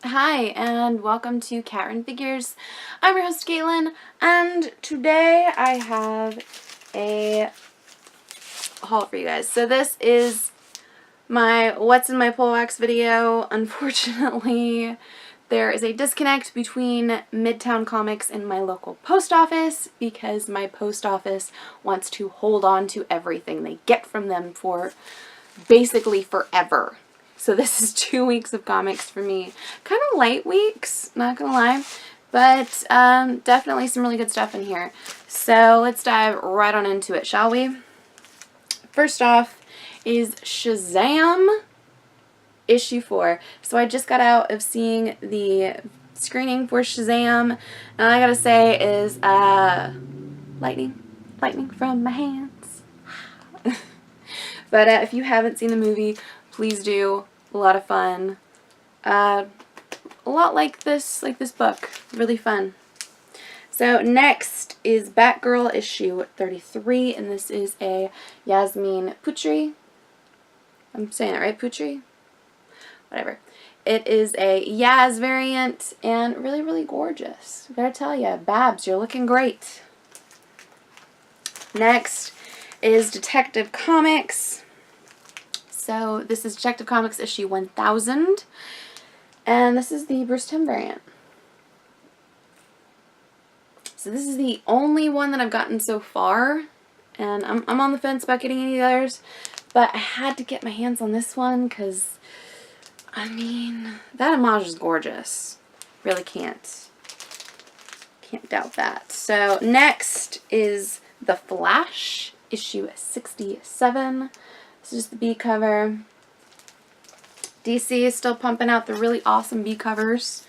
Hi, and welcome to Cat Figures. I'm your host, Caitlin, and today I have a haul for you guys. So this is my What's in My Pole Wax video. Unfortunately, there is a disconnect between Midtown Comics and my local post office because my post office wants to hold on to everything they get from them for basically forever. So this is 2 weeks of comics for me. Kind of light weeks, not gonna lie, but definitely some really good stuff in here. So let's dive right on into it, shall we? First off is Shazam issue 4. So I just got out of seeing the screening for Shazam, and all I gotta say is lightning from my hands. But if you haven't seen the movie, please do. A lot of fun. A lot like this book. Really fun. So next is Batgirl issue 33, and this is a Yasmin Putri. I'm saying that right, Putri? Whatever. It is a Yaz variant, and really, really gorgeous. I gotta tell ya, Babs, you're looking great. Next is Detective Comics. So this is Detective Comics issue 1000, and this is the Bruce Timm variant. So this is the only one that I've gotten so far, and I'm on the fence about getting any others, but I had to get my hands on this one because, I mean, that homage is gorgeous. Really can't doubt that. So next is The Flash, issue 67. This is just the B cover. DC is still pumping out the really awesome B covers.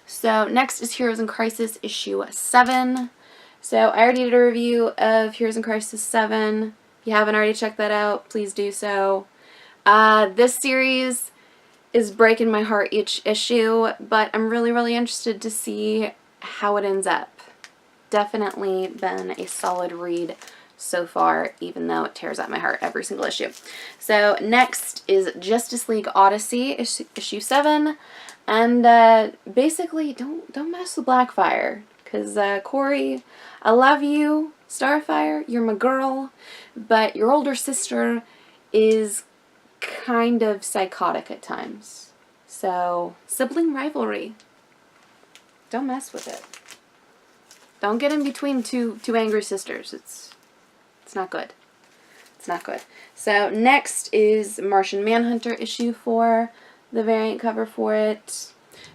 So next is Heroes in Crisis issue 7. So I already did a review of Heroes in Crisis 7. If you haven't already checked that out, please do so. This series is breaking my heart each issue, but I'm really, really interested to see how it ends up. Definitely been a solid read so far, even though it tears at my heart every single issue. So next is Justice League Odyssey, issue 7, and basically don't mess with Blackfire, because Corey, I love you, Starfire, you're my girl, but your older sister is kind of psychotic at times. So sibling rivalry, don't mess with it. Don't get in between two angry sisters. It's not good. It's not good. So next is Martian Manhunter issue 4, the variant cover for it.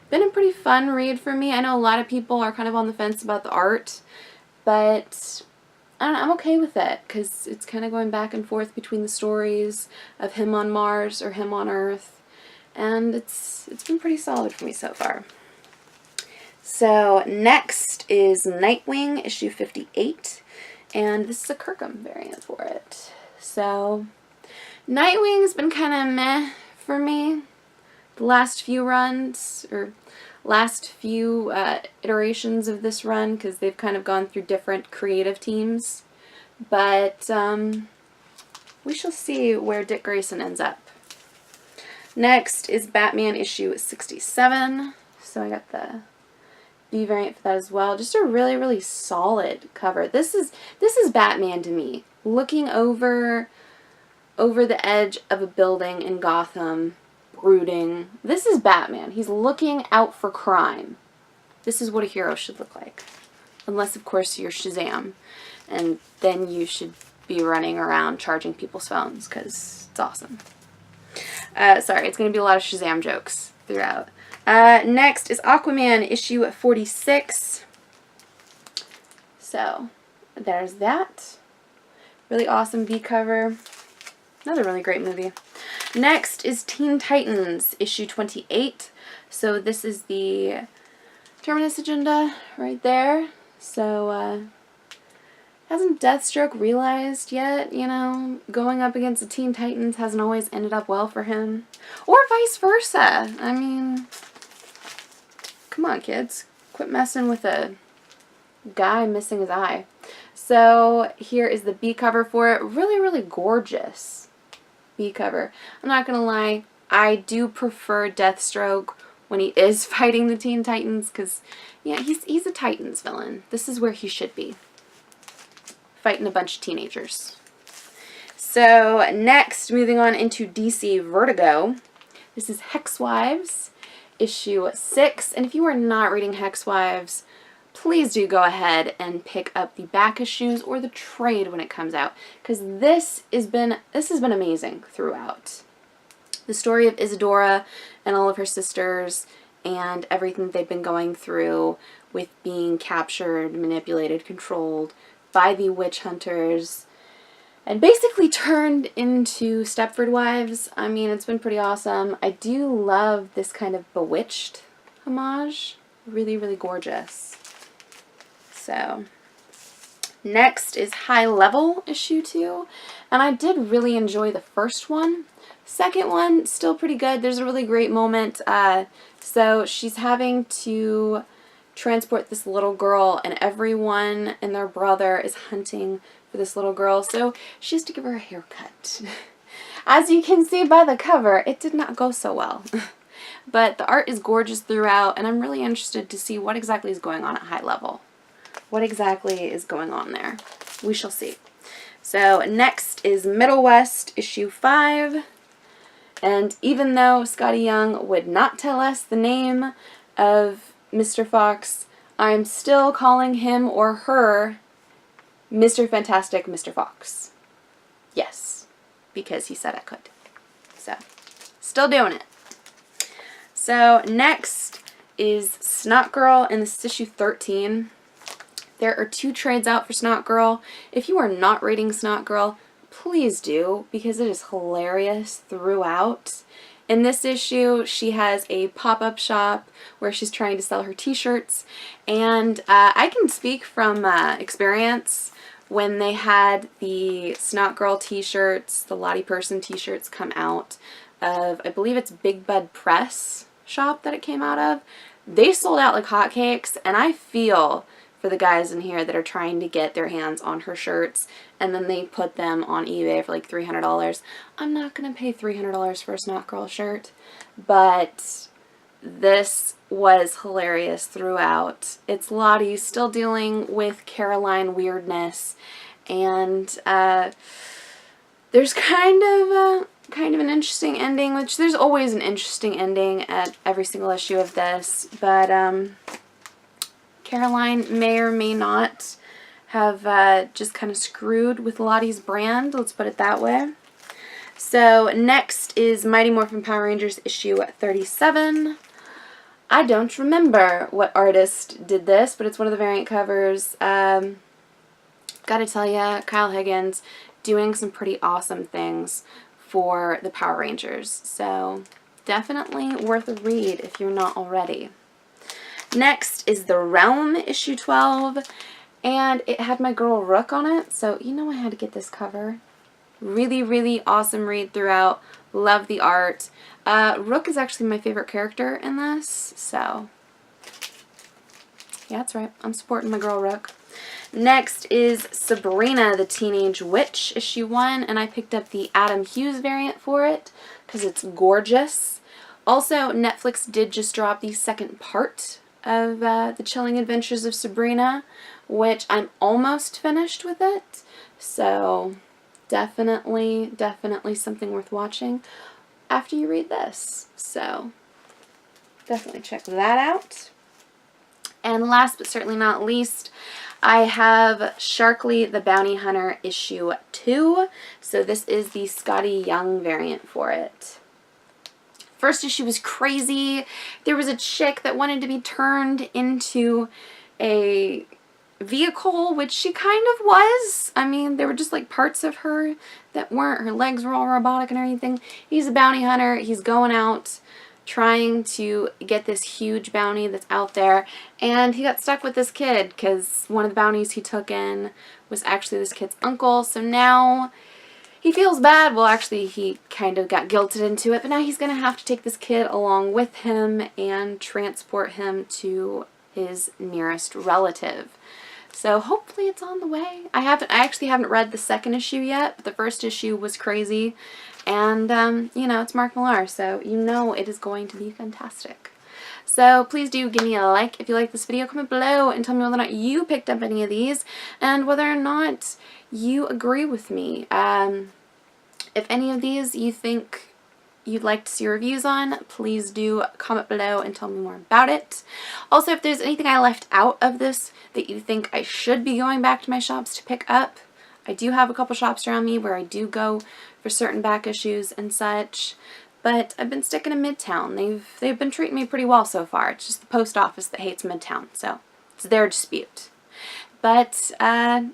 Been a pretty fun read for me. I know a lot of people are kind of on the fence about the art, but I don't know, I'm okay with it because it's kind of going back and forth between the stories of him on Mars or him on Earth, and it's been pretty solid for me so far. So next is Nightwing issue 58. And this is a Kirkham variant for it. So, Nightwing's been kind of meh for me. The last few runs, or last few iterations of this run, because they've kind of gone through different creative teams. But we shall see where Dick Grayson ends up. Next is Batman issue 67. So I got the B variant for that as well. Just a really, really solid cover. This is Batman to me. Looking over the edge of a building in Gotham, brooding. This is Batman. He's looking out for crime. This is what a hero should look like. Unless, of course, you're Shazam. And then you should be running around charging people's phones, because it's awesome. Sorry, it's going to be a lot of Shazam jokes throughout. Next is Aquaman issue 46. So, there's that. Really awesome B cover. Another really great movie. Next is Teen Titans issue 28. So this is the Terminus agenda right there. So, hasn't Deathstroke realized yet, you know, going up against the Teen Titans hasn't always ended up well for him? Or vice versa. I mean, come on, kids. Quit messing with a guy missing his eye. So here is the B cover for it. Really, really gorgeous B cover. I'm not going to lie. I do prefer Deathstroke when he is fighting the Teen Titans, because, yeah, he's a Titans villain. This is where he should be, fighting a bunch of teenagers. So, next, moving on into DC Vertigo. This is Hex Wives, issue 6. And if you are not reading Hex Wives, please do go ahead and pick up the back issues or the trade when it comes out, because this has been amazing throughout. The story of Isadora and all of her sisters and everything that they've been going through with being captured, manipulated, controlled by the witch hunters, and basically turned into Stepford Wives. I mean, it's been pretty awesome. I do love this kind of Bewitched homage. Really, really gorgeous. So, next is High Level, issue 2. And I did really enjoy the first one. Second one, still pretty good. There's a really great moment. So she's having to transport this little girl, and everyone and their brother is hunting for this little girl. So she has to give her a haircut. As you can see by the cover, it did not go so well. But the art is gorgeous throughout, and I'm really interested to see what exactly is going on at High Level. What exactly is going on there? We shall see. So next is Middle West, issue 5. And even though Scotty Young would not tell us the name of Mr. Fox, I'm still calling him or her Mr. Fantastic Mr. Fox. Yes, because he said I could. So, still doing it. So, next is Snot Girl, and this is issue 13. There are 2 trades out for Snot Girl. If you are not reading Snot Girl, please do, because it is hilarious throughout. In this issue, she has a pop-up shop where she's trying to sell her t-shirts, and I can speak from experience. When they had the Snot Girl t-shirts, the Lottie Person t-shirts come out of, I believe it's Big Bud Press shop that it came out of, they sold out like hotcakes, and I feel for the guys in here that are trying to get their hands on her shirts, and then they put them on eBay for like $300. I'm not going to pay $300 for a Snot Girl shirt, but this was hilarious throughout. It's Lottie still dealing with Caroline weirdness, and there's kind of an interesting ending, which there's always an interesting ending at every single issue of this, but Caroline may or may not have just kind of screwed with Lottie's brand, let's put it that way. So next is Mighty Morphin Power Rangers issue 37. I don't remember what artist did this, but it's one of the variant covers. Gotta tell ya, Kyle Higgins doing some pretty awesome things for the Power Rangers. So definitely worth a read if you're not already. Next is The Realm, issue 12, and it had my girl Rook on it, so you know I had to get this cover. Really, really awesome read throughout. Love the art. Rook is actually my favorite character in this, so yeah, that's right. I'm supporting my girl Rook. Next is Sabrina the Teenage Witch, issue 1, and I picked up the Adam Hughes variant for it because it's gorgeous. Also, Netflix did just drop the second part of The Chilling Adventures of Sabrina, which I'm almost finished with it, so definitely something worth watching after you read this. So definitely check that out. And last but certainly not least, I have Sharkly the Bounty Hunter issue 2. So this is the Scotty Young variant for it. First issue was crazy. There was a chick that wanted to be turned into a vehicle, which she kind of was. I mean, there were just like parts of her that weren't. Her legs were all robotic and everything. He's a bounty hunter. He's going out trying to get this huge bounty that's out there, and he got stuck with this kid because one of the bounties he took in was actually this kid's uncle. So now he feels bad. Well, actually, he kind of got guilted into it, but now he's going to have to take this kid along with him and transport him to his nearest relative. So hopefully it's on the way. I actually haven't read the second issue yet, but the first issue was crazy. And, you know, it's Mark Millar, so you know it is going to be fantastic. So please do give me a like if you like this video. Comment below and tell me whether or not you picked up any of these and whether or not you agree with me. If any of these you think you'd like to see reviews on, please do comment below and tell me more about it. Also, if there's anything I left out of this that you think I should be going back to my shops to pick up, I do have a couple shops around me where I do go for certain back issues and such, but I've been sticking to Midtown. They've been treating me pretty well so far. It's just the post office that hates Midtown, so it's their dispute. But,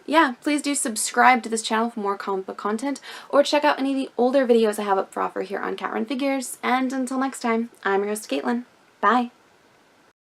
yeah, please do subscribe to this channel for more comic book content, or check out any of the older videos I have up for offer here on Cat Run Figures. And until next time, I'm your host, Caitlin. Bye!